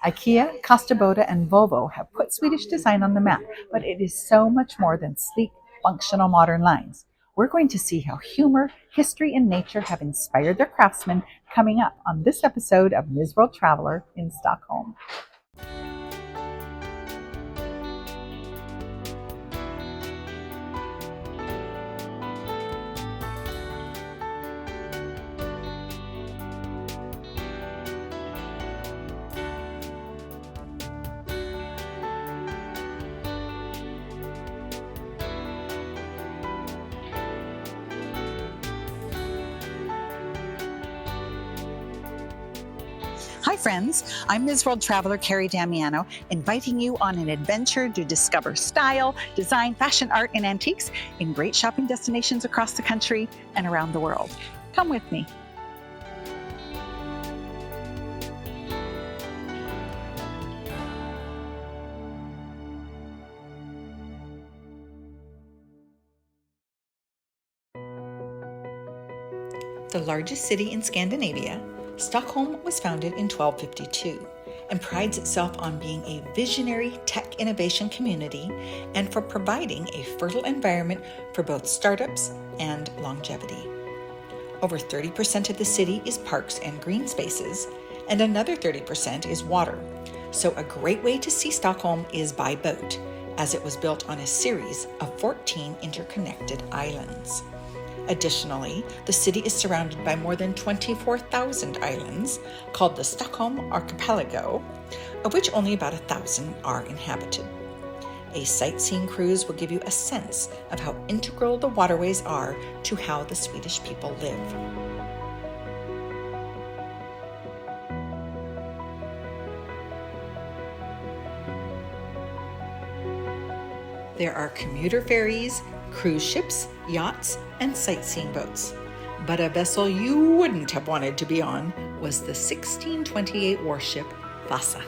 IKEA, Costa Boda, and Volvo have put Swedish design on the map, but it is so much more than sleek, functional modern lines. We're going to see how humor, history, and nature have inspired their craftsmen coming up on this episode of Ms. World Traveler in Stockholm. Hi friends, I'm Ms. World Traveler Kerry Damiano, inviting you on an adventure to discover style, design, fashion, art, and antiques in great shopping destinations across the country and around the world. Come with me. The largest city in Scandinavia, Stockholm was founded in 1252 and prides itself on being a visionary tech innovation community and for providing a fertile environment for both startups and longevity. Over 30% of the city is parks and green spaces, and another 30% is water. So a great way to see Stockholm is by boat, as it was built on a series of 14 interconnected islands. Additionally, the city is surrounded by more than 24,000 islands, called the Stockholm Archipelago, of which only about 1,000 are inhabited. A sightseeing cruise will give you a sense of how integral the waterways are to how the Swedish people live. There are commuter ferries, cruise ships, yachts, and sightseeing boats. But a vessel you wouldn't have wanted to be on was the 1628 warship Vasa.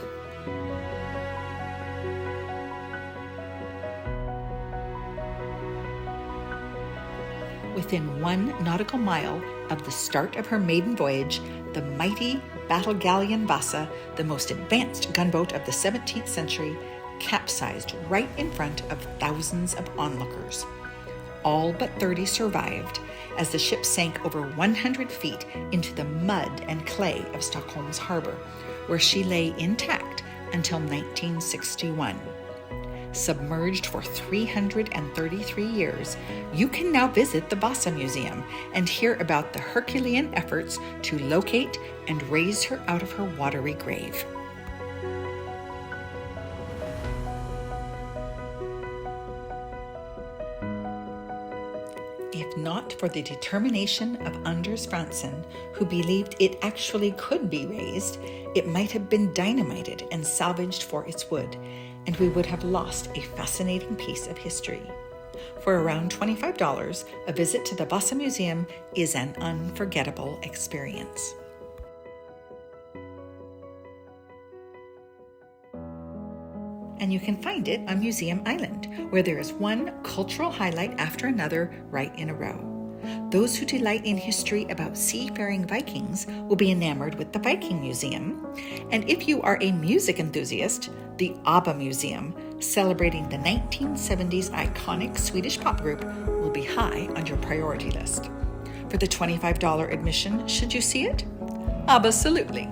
Within 1 nautical mile of the start of her maiden voyage, the mighty battle galleon Vasa, the most advanced gunboat of the 17th century, capsized right in front of thousands of onlookers. All but 30 survived as the ship sank over 100 feet into the mud and clay of Stockholm's harbor, where she lay intact until 1961. Submerged for 333 years, you can now visit the Vasa Museum and hear about the Herculean efforts to locate and raise her out of her watery grave. If not for the determination of Anders Frantzen, who believed it actually could be raised, it might have been dynamited and salvaged for its wood, and we would have lost a fascinating piece of history. For around $25, a visit to the Vasa Museum is an unforgettable experience. And you can find it on Museum Island, where there is one cultural highlight after another right in a row. Those who delight in history about seafaring Vikings will be enamored with the Viking Museum. And if you are a music enthusiast, the ABBA Museum, celebrating the 1970s iconic Swedish pop group, will be high on your priority list. For the $25 admission, should you see it? Absolutely.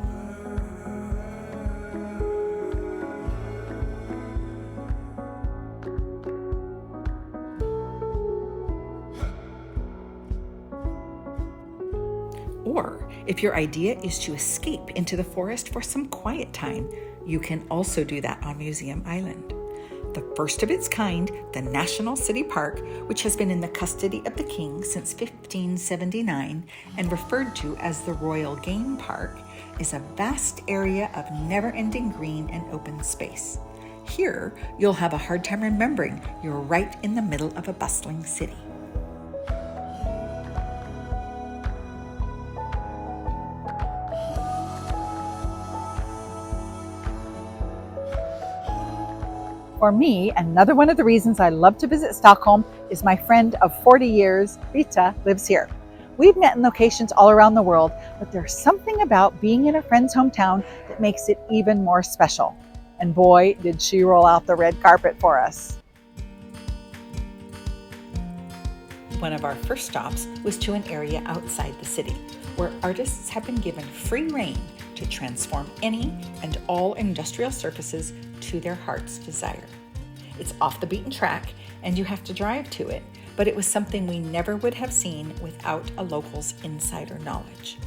Or, if your idea is to escape into the forest for some quiet time, you can also do that on Museum Island. The first of its kind, the National City Park, which has been in the custody of the King since 1579 and referred to as the Royal Game Park, is a vast area of never-ending green and open space. Here, you'll have a hard time remembering you're right in the middle of a bustling city. For me, another one of the reasons I love to visit Stockholm is my friend of 40 years, Bitte, lives here. We've met in locations all around the world, but there's something about being in a friend's hometown that makes it even more special. And boy, did she roll out the red carpet for us. One of our first stops was to an area outside the city, where artists have been given free rein to transform any and all industrial surfaces to their heart's desire. It's off the beaten track, and you have to drive to it, but it was something we never would have seen without a local's insider knowledge.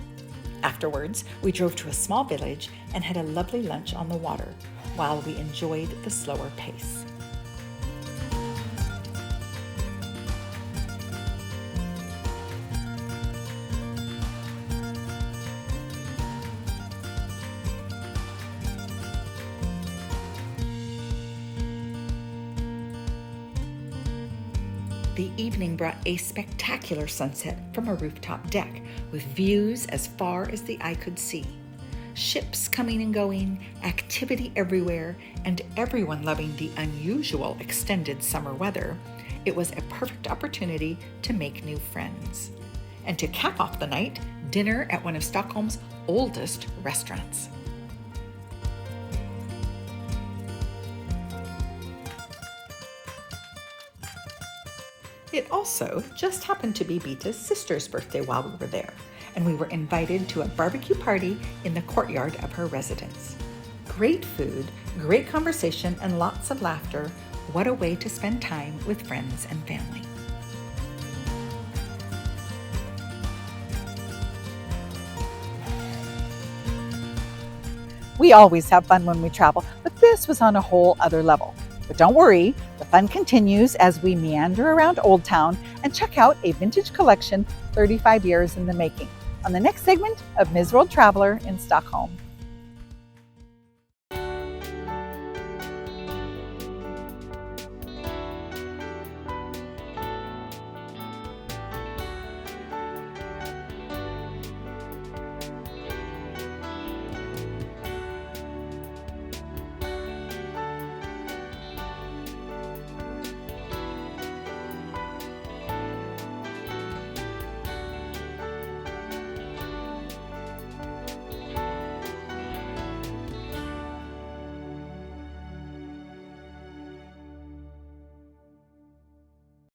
Afterwards, we drove to a small village and had a lovely lunch on the water while we enjoyed the slower pace. The evening brought a spectacular sunset from a rooftop deck with views as far as the eye could see. Ships coming and going, activity everywhere, and everyone loving the unusual extended summer weather. It was a perfect opportunity to make new friends. And to cap off the night, dinner at one of Stockholm's oldest restaurants. It also just happened to be Bitte's sister's birthday while we were there, and we were invited to a barbecue party in the courtyard of her residence. Great food, great conversation, and lots of laughter. What a way to spend time with friends and family. We always have fun when we travel, but this was on a whole other level. But don't worry, the fun continues as we meander around Old Town and check out a vintage collection 35 years in the making on the next segment of Ms. World Traveler in Stockholm.